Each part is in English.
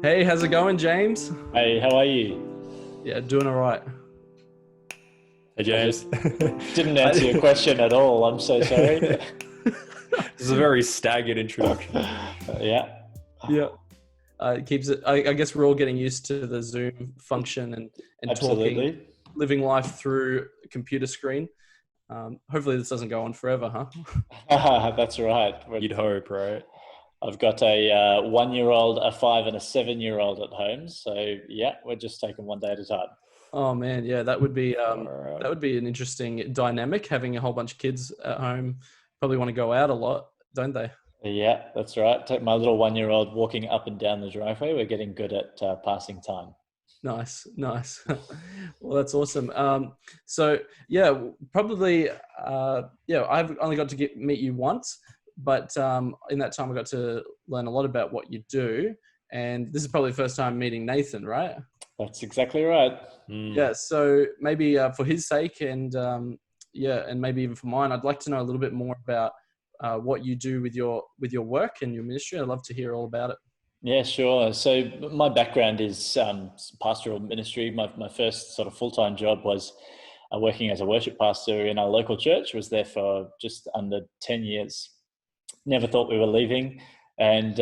Hey, how's it going, James? Hey, how are you? Yeah, doing all right. Hey I James, just this didn't answer your I, question at all. I'm so sorry. is a very staggered introduction. Yeah, yeah, it keeps it. I guess we're all getting used to the Zoom function and talking, absolutely. living life through a computer screen. Hopefully, this doesn't go on forever, huh? That's right. You'd hope, right? I've got a 1-year-old, a 5, and a 7-year-old at home. So yeah, we're just taking one day at a time. Oh man, yeah, Far that out. would be an interesting dynamic having a whole bunch of kids at home. Probably want to go out a lot, don't they? Yeah, that's right. Take my little 1-year-old walking up and down the driveway. We're getting good at passing time. Nice, nice. Well, that's awesome. So yeah, probably. Yeah, I've only got to meet you once, but in that time, I got to learn a lot about what you do. And this is probably the first time meeting Nathan, right? That's exactly right. Mm. Yeah. So maybe for his sake, and yeah, and maybe even for mine, I'd like to know a little bit more about what you do with your work and your ministry. I'd love to hear all about it. Yeah, sure. So my background is pastoral ministry. My first sort of full-time job was working as a worship pastor in our local church. Was there for just under 10 years. Never thought we were leaving. And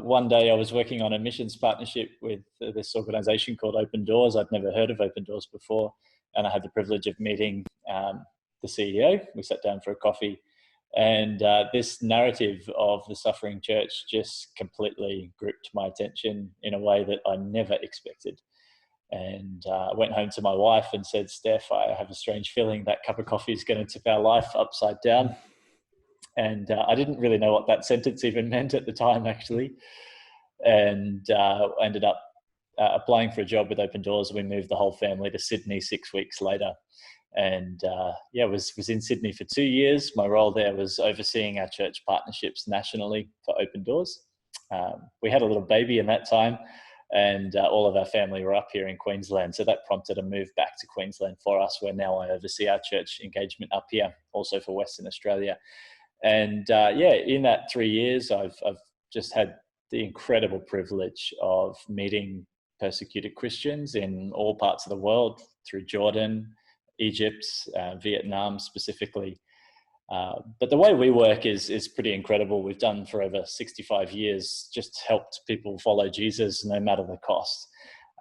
one day I was working on a missions partnership with this organization called Open Doors. I'd never heard of Open Doors before. And I had the privilege of meeting the CEO. We sat down for a coffee. And this narrative of the suffering church just completely gripped my attention in a way that I never expected. And I went home to my wife and said, Steph, I have a strange feeling that cup of coffee is going to tip our life upside down. And I didn't really know what that sentence even meant at the time, actually. And ended up applying for a job with Open Doors. We moved the whole family to Sydney 6 weeks later. And yeah, was in Sydney for 2 years. My role there was overseeing our church partnerships nationally for Open Doors. We had a little baby in that time, and all of our family were up here in Queensland. So that prompted a move back to Queensland for us, where now I oversee our church engagement up here, also for Western Australia. And yeah, in that 3 years, I've just had the incredible privilege of meeting persecuted Christians in all parts of the world, through Jordan, Egypt, Vietnam specifically. But the way we work is pretty incredible. We've done for over 65 years, just helped people follow Jesus no matter the cost,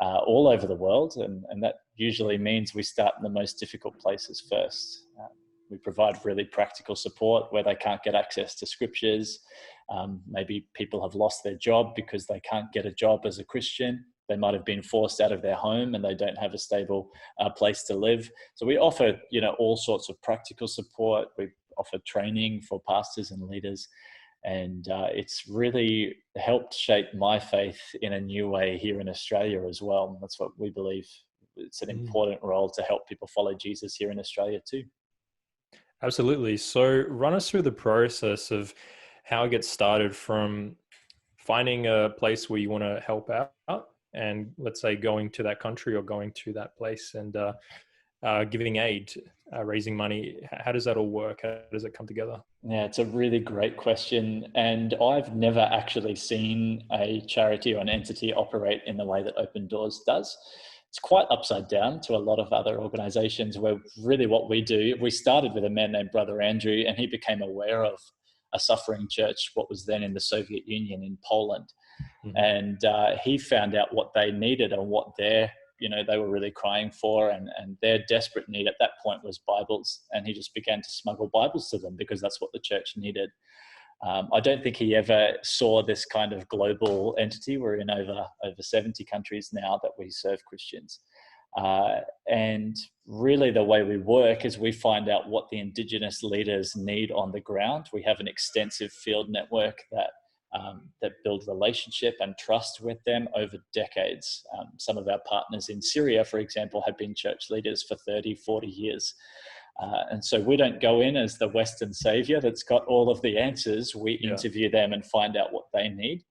all over the world. And that usually means we start in the most difficult places first. We provide really practical support where they can't get access to scriptures. Maybe people have lost their job because they can't get a job as a Christian. They might have been forced out of their home and they don't have a stable place to live. So we offer, all sorts of practical support. We offer training for pastors and leaders. And it's really helped shape my faith in a new way here in Australia as well. That's what we believe. It's an important role to help people follow Jesus here in Australia too. Absolutely. So run us through the process of how it gets started from finding a place where you want to help out and let's say going to that country or going to that place and giving aid, raising money. How does that all work? How does it come together? Yeah, it's a really great question. And I've never actually seen a charity or an entity operate in the way that Open Doors does. It's quite upside down to a lot of other organizations, where really what we do, we started with a man named Brother Andrew, and he became aware of a suffering church, what was then in the Soviet Union in Poland. Mm-hmm. And he found out what they needed and what they were really crying for, and their desperate need at that point was Bibles. And he just began to smuggle Bibles to them because that's what the church needed. I don't think he ever saw this kind of global entity. We're in over 70 countries now that we serve Christians. And really the way we work is we find out what the Indigenous leaders need on the ground. We have an extensive field network that build relationship and trust with them over decades. Some of our partners in Syria, for example, have been church leaders for 30, 40 years. And so we don't go in as the Western savior that's got all of the answers. We interview them and find out what they need.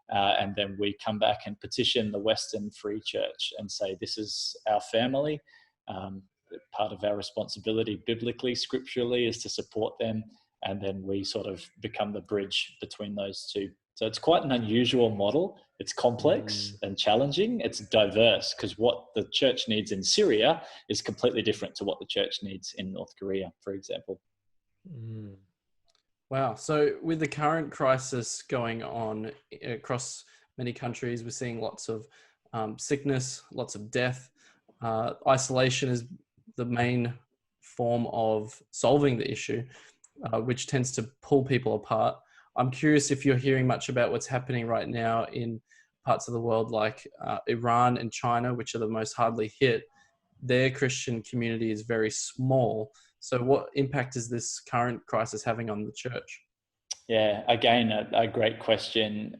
And then we come back and petition the Western Free Church and say, this is our family. Part of our responsibility biblically, scripturally, is to support them. And then we sort of become the bridge between those two So it's quite an unusual model. It's complex and challenging. It's diverse, because what the church needs in Syria is completely different to what the church needs in North Korea, for example. Wow. So with the current crisis going on across many countries, we're seeing lots of sickness, lots of death. Isolation is the main form of solving the issue, which tends to pull people apart. I'm curious if you're hearing much about what's happening right now in parts of the world like Iran and China, which are the most hardly hit. Their Christian community is very small. So what impact is this current crisis having on the church? Yeah, again, a great question.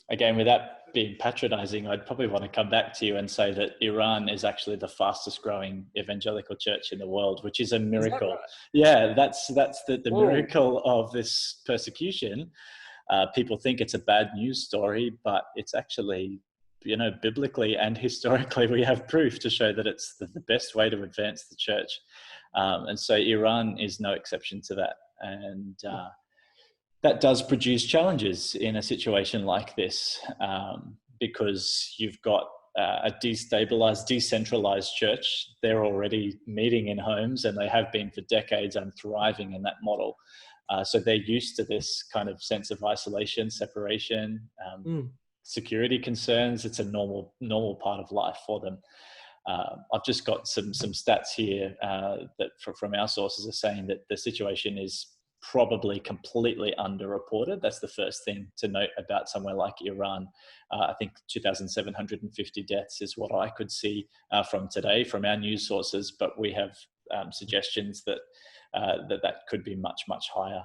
Again, without being patronizing, I'd probably want to come back to you and say that Iran is actually the fastest growing evangelical church in the world, which is a miracle. Right? Yeah, that's the miracle of this persecution. People think it's a bad news story, but it's actually, biblically and historically, we have proof to show that it's the best way to advance the church. And so Iran is no exception to that. And that does produce challenges in a situation like this, because you've got a destabilized, decentralized church. They're already meeting in homes, and they have been for decades and thriving in that model. So they're used to this kind of sense of isolation, separation, security concerns. It's a normal part of life for them. I've just got some stats here that from our sources are saying that the situation is probably completely underreported. That's the first thing to note about somewhere like Iran. I think 2,750 deaths is what I could see from today from our news sources, but we have suggestions that that could be much higher.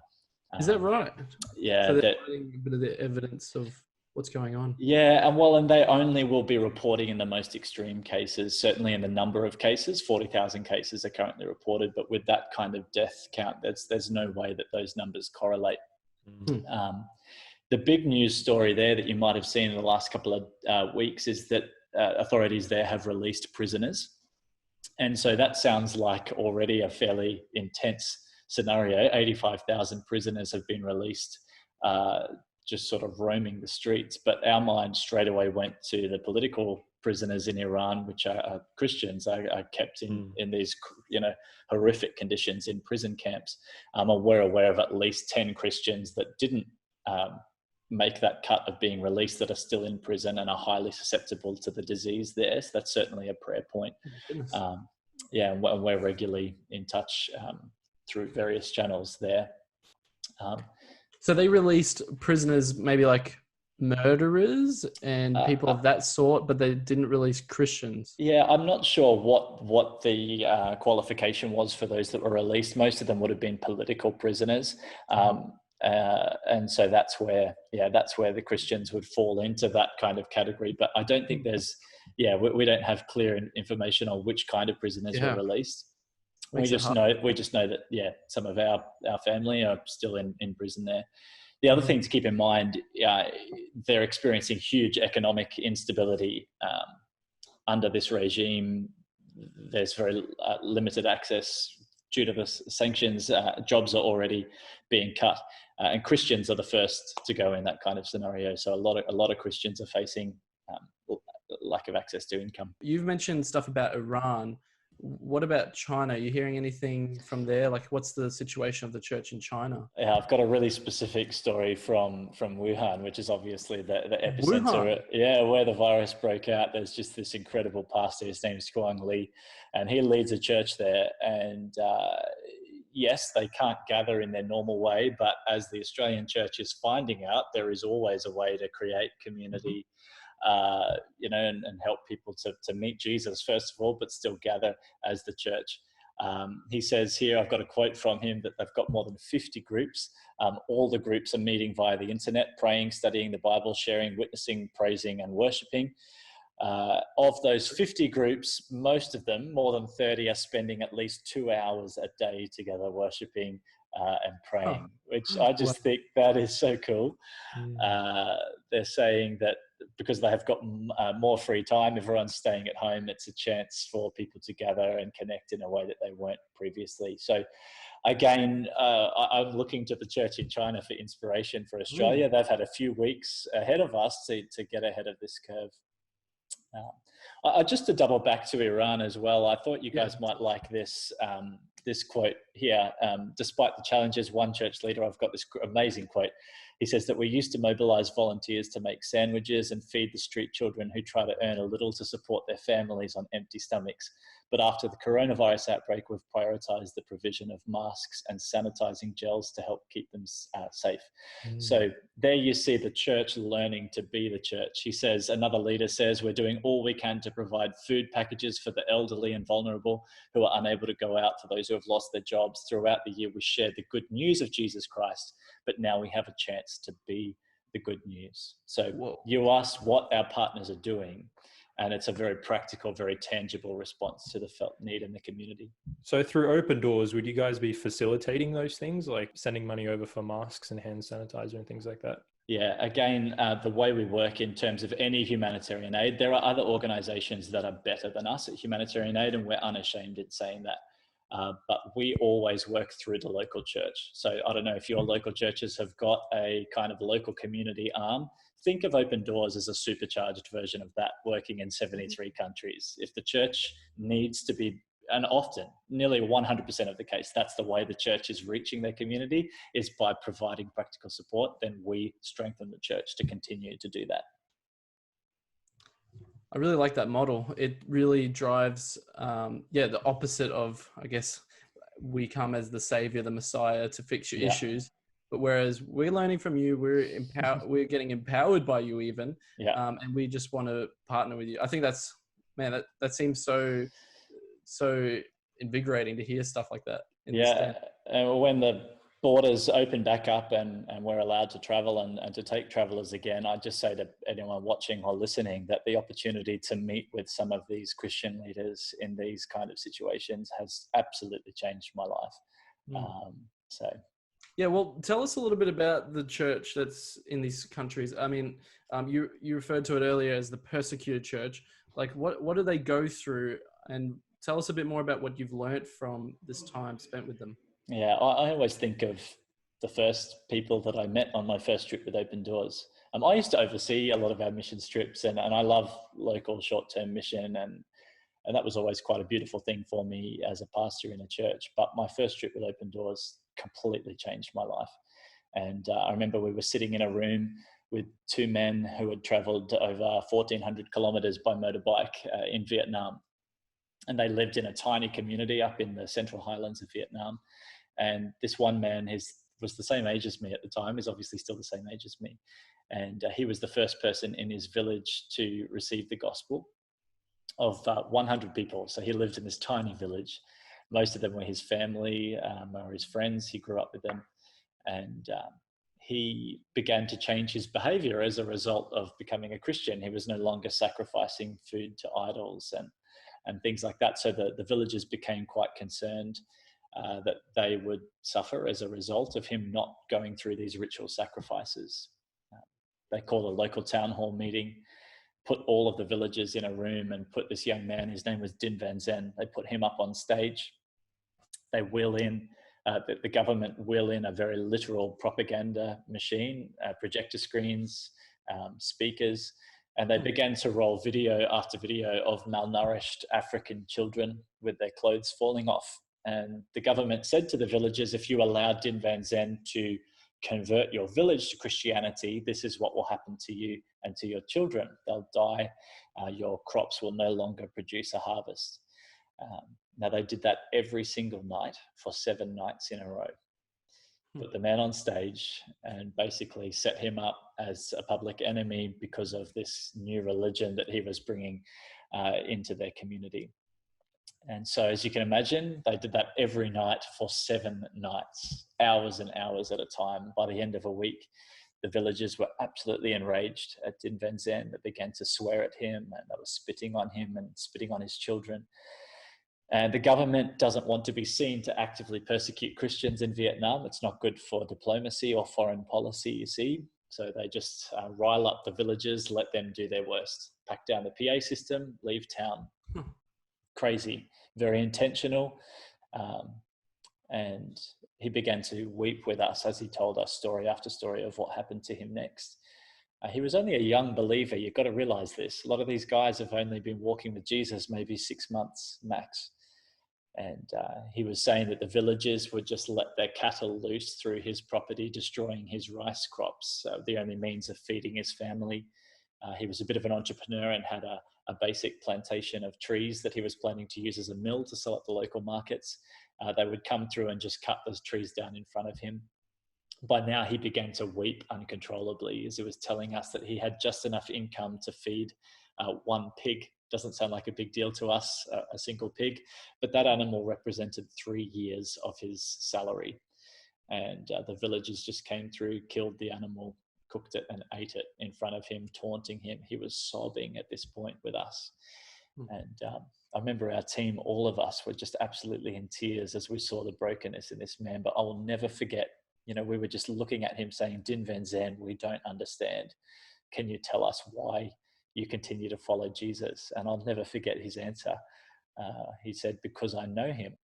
Is that right? Yeah. So they're finding a bit of the evidence of what's going on. Yeah, and they only will be reporting in the most extreme cases. Certainly in the number of cases, 40,000 cases are currently reported, but with that kind of death count, there's no way that those numbers correlate. The big news story there that you might have seen in the last couple of weeks is that authorities there have released prisoners. And so that sounds like already a fairly intense scenario. 85,000 prisoners have been released, just sort of roaming the streets. But our mind straight away went to the political prisoners in Iran, which are Christians, are kept in these, horrific conditions in prison camps. We're aware of at least 10 Christians that didn't make that cut of being released, that are still in prison and are highly susceptible to the disease there. So that's certainly a prayer point. And we're regularly in touch through various channels there. So they released prisoners, maybe like murderers and people of that sort, but they didn't release Christians. Yeah, I'm not sure what the qualification was for those that were released. Most of them would have been political prisoners. And so that's where the Christians would fall into that kind of category. But I don't think we don't have clear information on which kind of prisoners were released. We just know that, some of our family are still in prison there. The other thing to keep in mind, they're experiencing huge economic instability under this regime. There's very limited access due to the sanctions. Jobs are already being cut, and Christians are the first to go in that kind of scenario. So a lot of Christians are facing lack of access to income. You've mentioned stuff about Iran. What about China? Are you hearing anything from there? Like, what's the situation of the church in China? Yeah, I've got a really specific story from Wuhan, which is obviously the epicenter. Yeah, where the virus broke out. There's just this incredible pastor. His name's Guang Li, and he leads a church there. And yes, they can't gather in their normal way, but as the Australian church is finding out, there is always a way to create community. And help people to meet Jesus first of all, but still gather as the church. He says here, I've got a quote from him, that they've got more than 50 groups. All the groups are meeting via the internet, praying, studying the Bible, sharing, witnessing, praising, and worshipping. Of those 50 groups, most of them, more than 30, are spending at least 2 hours a day together worshipping and praying, which I just think that is so cool. They're saying that because they have got more free time, everyone's staying at home, it's a chance for people to gather and connect in a way that they weren't previously. So again, I'm looking to the church in China for inspiration for Australia. They've had a few weeks ahead of us to get ahead of this curve. Just to double back to Iran as well, I thought you guys might like this this quote here. Despite the challenges, one church leader, I've got this amazing quote. He says that we used to mobilize volunteers to make sandwiches and feed the street children who try to earn a little to support their families on empty stomachs. But after the coronavirus outbreak, we've prioritized the provision of masks and sanitizing gels to help keep them safe. So there you see the church learning to be the church. He says, another leader says, we're doing all we can to provide food packages for the elderly and vulnerable who are unable to go out, for those who have lost their jobs. Throughout the year, we shared the good news of Jesus Christ, but now we have a chance to be the good news. So you asked what our partners are doing, and it's a very practical, very tangible response to the felt need in the community. So through Open Doors, would you guys be facilitating those things, like sending money over for masks and hand sanitizer and things like that? Yeah, again, the way we work in terms of any humanitarian aid, there are other organizations that are better than us at humanitarian aid, and we're unashamed in saying that. But we always work through the local church. So I don't know if your local churches have got a kind of local community arm. Think of Open Doors as a supercharged version of that, working in 73 countries. If the church needs to be, and often, nearly 100% of the case, that's the way the church is reaching their community, is by providing practical support, then we strengthen the church to continue to do that. I really like that model. It really drives, the opposite of, I guess, we come as the savior, the Messiah to fix your issues. But whereas we're learning from you, we're getting empowered by you even, and we just want to partner with you. I think that's, man, that seems so invigorating to hear stuff like that. And when the borders open back up and we're allowed to travel and to take travelers again, I just say to anyone watching or listening that the opportunity to meet with some of these Christian leaders in these kind of situations has absolutely changed my life. Well, tell us a little bit about the church that's in these countries. I mean, you referred to it earlier as the Persecuted Church. Like, what do they go through? And tell us a bit more about what you've learned from this time spent with them. Yeah, I always think of the first people that I met on my first trip with Open Doors. I used to oversee a lot of our mission trips, and I love local short-term mission, and that was always quite a beautiful thing for me as a pastor in a church. But my first trip with Open Doors completely changed my life. And I remember we were sitting in a room with two men who had traveled over 1,400 kilometers by motorbike in Vietnam. And they lived in a tiny community up in the central highlands of Vietnam. And this one man was the same age as me at the time, is obviously still the same age as me. And he was the first person in his village to receive the gospel of 100 people. So he lived in this tiny village. Most of them were his family or his friends. He grew up with them. And he began to change his behavior as a result of becoming a Christian. He was no longer sacrificing food to idols and things like that. So the villagers became quite concerned that they would suffer as a result of him not going through these ritual sacrifices. They called a local town hall meeting, put all of the villagers in a room and put this young man, his name was Din Van Zen, they put him up on stage. They wheel in, the government wheel in a very literal propaganda machine, projector screens, speakers, and they began to roll video after video of malnourished African children with their clothes falling off. And the government said to the villagers, if you allow Din Van Zen to convert your village to Christianity, this is what will happen to you and to your children. They'll die. Your crops will no longer produce a harvest. Now, they did that every single night for 7 nights in a row. Put the man on stage and basically set him up as a public enemy because of this new religion that he was bringing into their community. And so, as you can imagine, they did that every night for 7 nights, hours and hours at a time. By the end of a week, the villagers were absolutely enraged at Din Van Zen. They began to swear at him, and they were spitting on him and spitting on his children. And the government doesn't want to be seen to actively persecute Christians in Vietnam. It's not good for diplomacy or foreign policy, you see. So they just rile up the villagers, let them do their worst, pack down the PA system, leave town. Crazy, very intentional. And he began to weep with us as he told us story after story of what happened to him next. He was only a young believer. You've got to realize this. A lot of these guys have only been walking with Jesus maybe 6 months max. And he was saying that the villagers would just let their cattle loose through his property, destroying his rice crops, the only means of feeding his family. He was a bit of an entrepreneur and had a basic plantation of trees that he was planning to use as a mill to sell at the local markets. They would come through and just cut those trees down in front of him. By now, he began to weep uncontrollably as he was telling us that he had just enough income to feed one pig. Doesn't sound like a big deal to us, a single pig, but that animal represented 3 years of his salary. And the villagers just came through, killed the animal, cooked it and ate it in front of him, taunting him. He was sobbing at this point with us. And I remember our team, all of us were just absolutely in tears as we saw the brokenness in this man. But I will never forget, we were just looking at him saying, Din Van Zen, we don't understand. Can you tell us why you continue to follow Jesus? And I'll never forget his answer. He said, because I know him.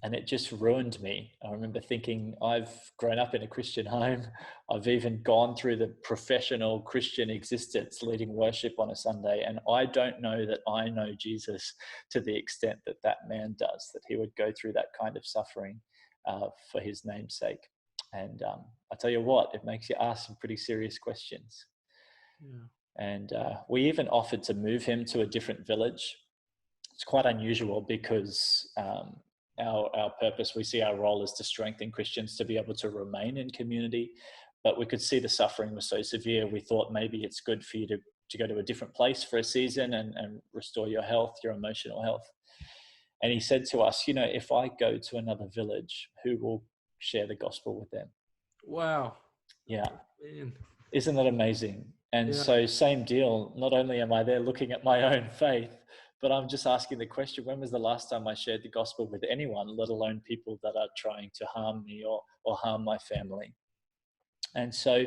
And it just ruined me. I remember thinking, I've grown up in a Christian home. I've even gone through the professional Christian existence, leading worship on a Sunday. And I don't know that I know Jesus to the extent that that man does, that he would go through that kind of suffering for his name's sake. And I tell you what, it makes you ask some pretty serious questions. Yeah. And we even offered to move him to a different village. It's quite unusual because our purpose, we see our role is to strengthen Christians to be able to remain in community, but we could see the suffering was so severe. We thought maybe it's good for you to go to a different place for a season and restore your health, your emotional health. And he said to us, if I go to another village, who will share the gospel with them? Wow. Yeah. Man. Isn't that amazing? And so same deal, not only am I there looking at my own faith, but I'm just asking the question, when was the last time I shared the gospel with anyone, let alone people that are trying to harm me or harm my family? And so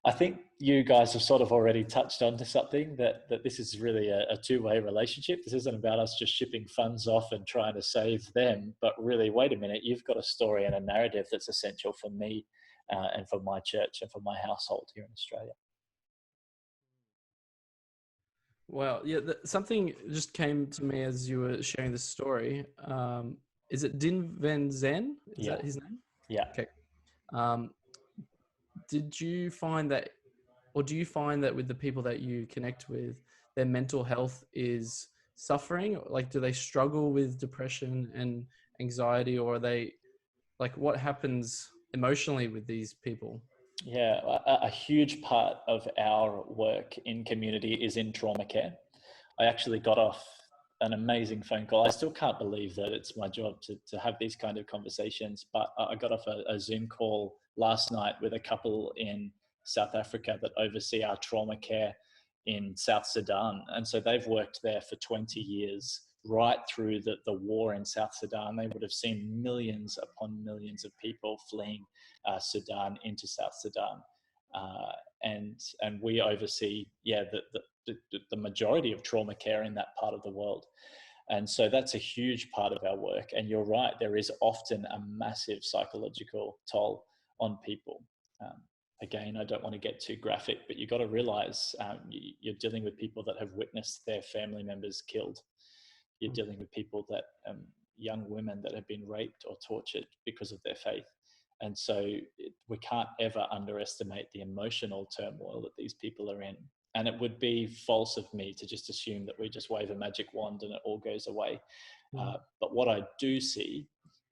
I think you guys have sort of already touched onto something, that this is really a two-way relationship. This isn't about us just shipping funds off and trying to save them, but really, wait a minute, you've got a story and a narrative that's essential for me and for my church and for my household here in Australia. Wow. Yeah. Something just came to me as you were sharing this story. Is it Din Van Zen? Is that his name? Yeah. Okay. Did you find that, or do you find that with the people that you connect with, their mental health is suffering? Like, do they struggle with depression and anxiety, or are they, like, what happens emotionally with these people? Yeah, a huge part of our work in community is in trauma care. I actually got off an amazing phone call. I still can't believe that it's my job to have these kind of conversations, but I got off a Zoom call last night with a couple in South Africa that oversee our trauma care in South Sudan. And so they've worked there for 20 years, right through the war in South Sudan. They would have seen millions upon millions of people fleeing Sudan into South Sudan. And we oversee, the majority of trauma care in that part of the world. And so that's a huge part of our work. And you're right, there is often a massive psychological toll on people. Again, I don't want to get too graphic, but you've got to realize you're dealing with people that have witnessed their family members killed. You're dealing with people that, young women that have been raped or tortured because of their faith. And so we can't ever underestimate the emotional turmoil that these people are in. And it would be false of me to just assume that we just wave a magic wand and it all goes away. But what I do see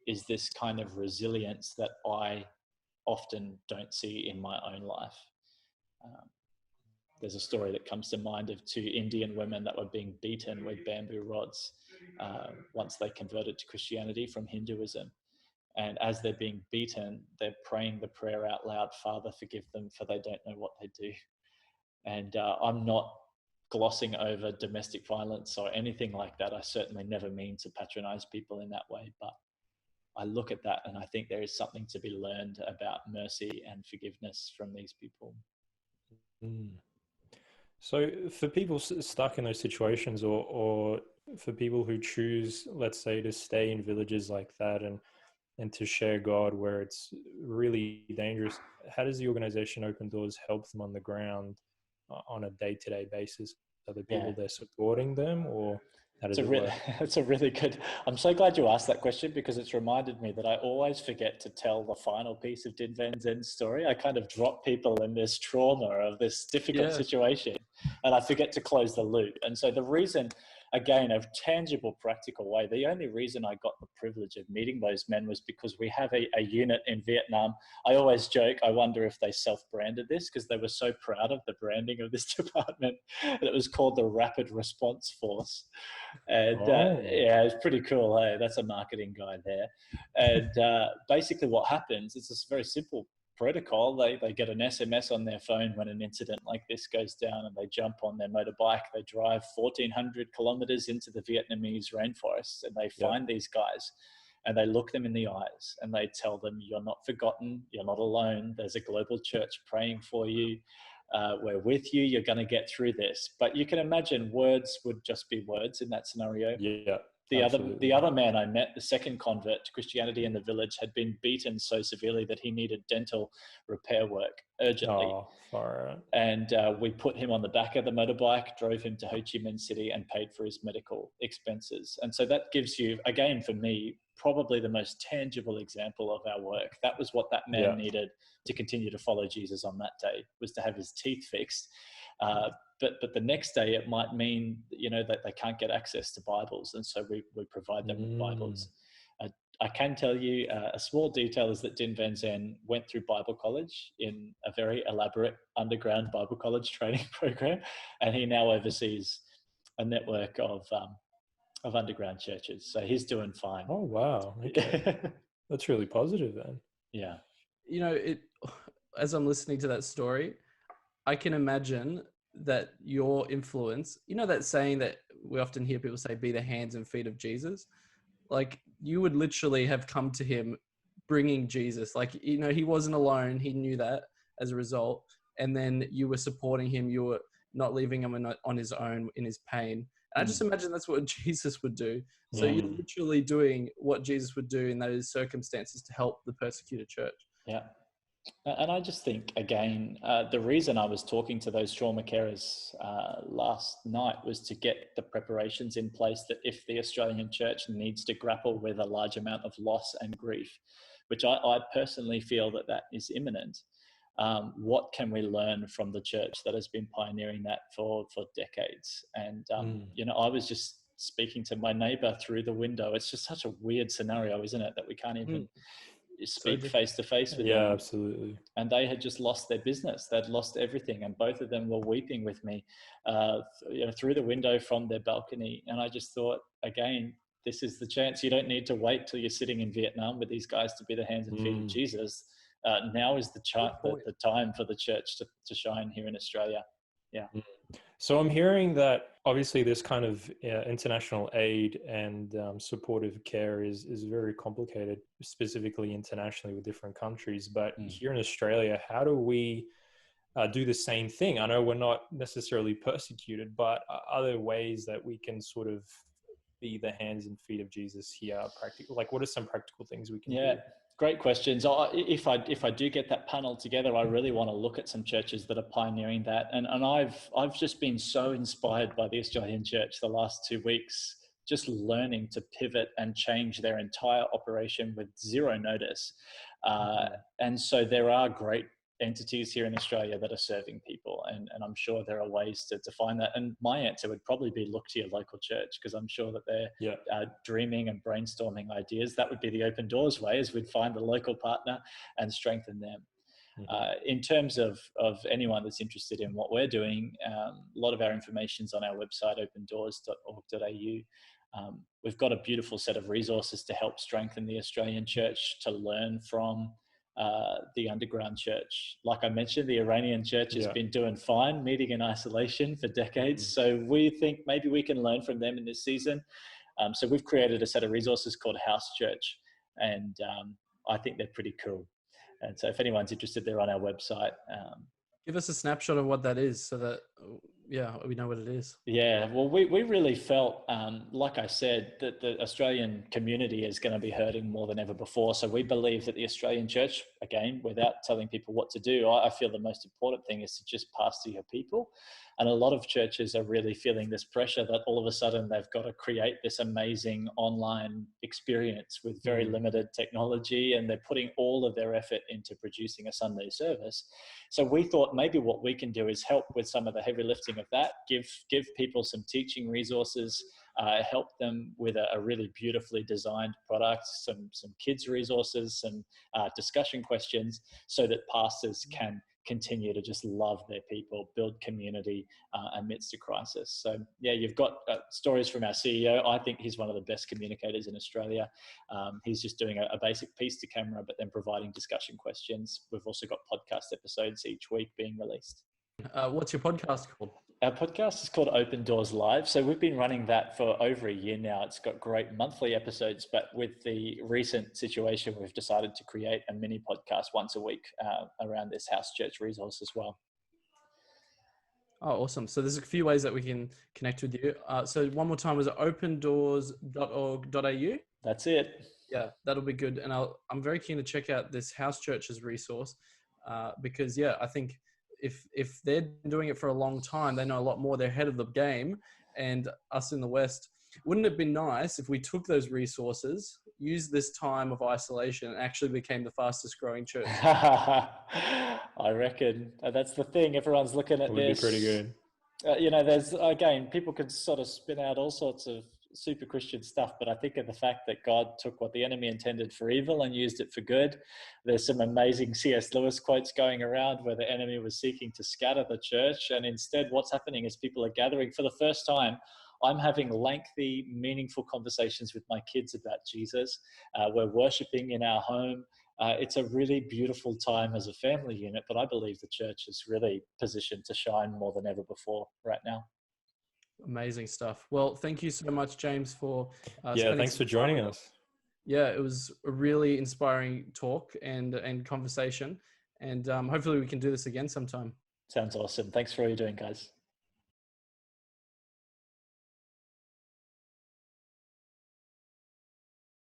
is this kind of resilience that I often don't see in my own life. There's a story that comes to mind of 2 Indian women that were being beaten with bamboo rods once they converted to Christianity from Hinduism. And as they're being beaten, they're praying the prayer out loud, Father, forgive them, for they don't know what they do. And I'm not glossing over domestic violence or anything like that. I certainly never mean to patronize people in that way. But I look at that and I think there is something to be learned about mercy and forgiveness from these people. Mm. So for people stuck in those situations, or for people who choose, let's say, to stay in villages like that and to share God where it's really dangerous, how does the organization Open Doors help them on the ground on a day-to-day basis? Are the people there supporting them, or how does it work? It's a really good, I'm so glad you asked that question, because it's reminded me that I always forget to tell the final piece of Din Van Zen's story. I kind of drop people in this trauma of this difficult situation, and I forget to close the loop. And so the reason, again, a tangible, practical way, the only reason I got the privilege of meeting those men was because we have a unit in Vietnam. I always joke, I wonder if they self-branded this, because they were so proud of the branding of this department. It was called the Rapid Response Force. And it's pretty cool. Hey, that's a marketing guy there. And basically what happens, it's this very simple protocol. They get an SMS on their phone when an incident like this goes down, and they jump on their motorbike. They drive 1,400 kilometers into the Vietnamese rainforests, and they find these guys, and they look them in the eyes, and they tell them, you're not forgotten, you're not alone, there's a global church praying for you, we're with you, you're going to get through this. But you can imagine words would just be words in that scenario. The other man I met, the second convert to Christianity in the village, had been beaten so severely that he needed dental repair work urgently. And we put him on the back of the motorbike, drove him to Ho Chi Minh City, and paid for his medical expenses. And so that gives you, again, for me, probably the most tangible example of our work. That was what that man needed to continue to follow Jesus on that day, was to have his teeth fixed. But the next day it might mean, that they can't get access to Bibles. And so we provide them with Bibles. I can tell you a small detail is that Din Van Zen went through Bible college in a very elaborate underground Bible college training program. And he now oversees a network of underground churches. So he's doing fine. Oh, wow. Okay. That's really positive then. Yeah. As I'm listening to that story, I can imagine that your influence, that saying that we often hear people say, be the hands and feet of Jesus. Like, you would literally have come to him bringing Jesus. Like, he wasn't alone. He knew that as a result. And then you were supporting him. You were not leaving him on his own in his pain. And I just imagine that's what Jesus would do. So you're literally doing what Jesus would do in those circumstances to help the persecuted church. Yeah. And I just think, again, the reason I was talking to those trauma carers last night was to get the preparations in place that if the Australian church needs to grapple with a large amount of loss and grief, which I personally feel that is imminent, what can we learn from the church that has been pioneering that for decades? And, I was just speaking to my neighbor through the window. It's just such a weird scenario, isn't it, that we can't even speak face to face with them. Yeah, absolutely. And they had just lost their business. They'd lost everything. And both of them were weeping with me through the window from their balcony. And I just thought, again, this is the chance. You don't need to wait till you're sitting in Vietnam with these guys to be the hands and feet of Jesus. Now is the time for the church to shine here in Australia. Yeah. So I'm hearing that obviously this kind of international aid and supportive care is very complicated, specifically internationally with different countries. But here in Australia, how do we do the same thing? I know we're not necessarily persecuted, but are there ways that we can sort of be the hands and feet of Jesus here? Practical, like what are some practical things we can do? Great questions. If I do get that panel together, I really want to look at some churches that are pioneering that. And I've just been so inspired by the Australian church the last 2 weeks, just learning to pivot and change their entire operation with zero notice. And so there are great entities here in Australia that are serving people, and I'm sure there are ways to find that. And my answer would probably be look to your local church, because I'm sure that they're dreaming and brainstorming ideas. That would be the Open Doors way, is we'd find a local partner and strengthen them. In terms of anyone that's interested in what we're doing, a lot of our information's on our website, opendoors.org.au. We've got a beautiful set of resources to help strengthen the Australian church, to learn from the underground church. Like I mentioned, the Iranian church has been doing fine, meeting in isolation for decades. So we think maybe we can learn from them in this season. So we've created a set of resources called House Church. and I think they're pretty cool. And so if anyone's interested, they're on our website. Give us a snapshot of what that is so that, we know what it is. Yeah, well, we really felt, like I said, that the Australian community is going to be hurting more than ever before. So we believe that the Australian church, again, without telling people what to do, I feel the most important thing is to just pastor your people. And a lot of churches are really feeling this pressure that all of a sudden they've got to create this amazing online experience with very limited technology, and they're putting all of their effort into producing a Sunday service. So we thought maybe what we can do is help with some of the heavy lifting of that, give people some teaching resources, help them with a really beautifully designed product, some kids resources, some discussion questions, so that pastors can continue to just love their people, build community amidst a crisis. So yeah, you've got stories from our CEO. I think he's one of the best communicators in Australia. He's just doing a basic piece to camera, but then providing discussion questions. We've also got podcast episodes each week being released. What's your podcast called? Our podcast is called Open Doors Live. So we've been running that for over a year now. It's got great monthly episodes, but with the recent situation, we've decided to create a mini podcast once a week around this house church resource as well. Oh, awesome. So there's a few ways that we can connect with you. So one more time, was it opendoors.org.au? That's it. Yeah, that'll be good. And I'm very keen to check out this house churches resource because, I think if they're doing it for a long time, they know a lot more. They're ahead of the game. And us in the West, wouldn't it be nice if we took those resources, used this time of isolation, and actually became the fastest growing church? I reckon that's the thing. Everyone's looking at this. Would be pretty good. There's, again, people can sort of spin out all sorts of super Christian stuff, but I think of the fact that God took what the enemy intended for evil and used it for good. There's some amazing C.S. Lewis quotes going around where the enemy was seeking to scatter the church, and instead what's happening is people are gathering for the first time. I'm having lengthy, meaningful conversations with my kids about Jesus. We're worshiping in our home. It's a really beautiful time as a family unit, but I believe the church is really positioned to shine more than ever before right now. Amazing stuff. Well, thank you so much, James, for thanks for joining us. Yeah, it was a really inspiring talk and conversation, and hopefully we can do this again sometime. Sounds awesome. Thanks for all you're doing, guys.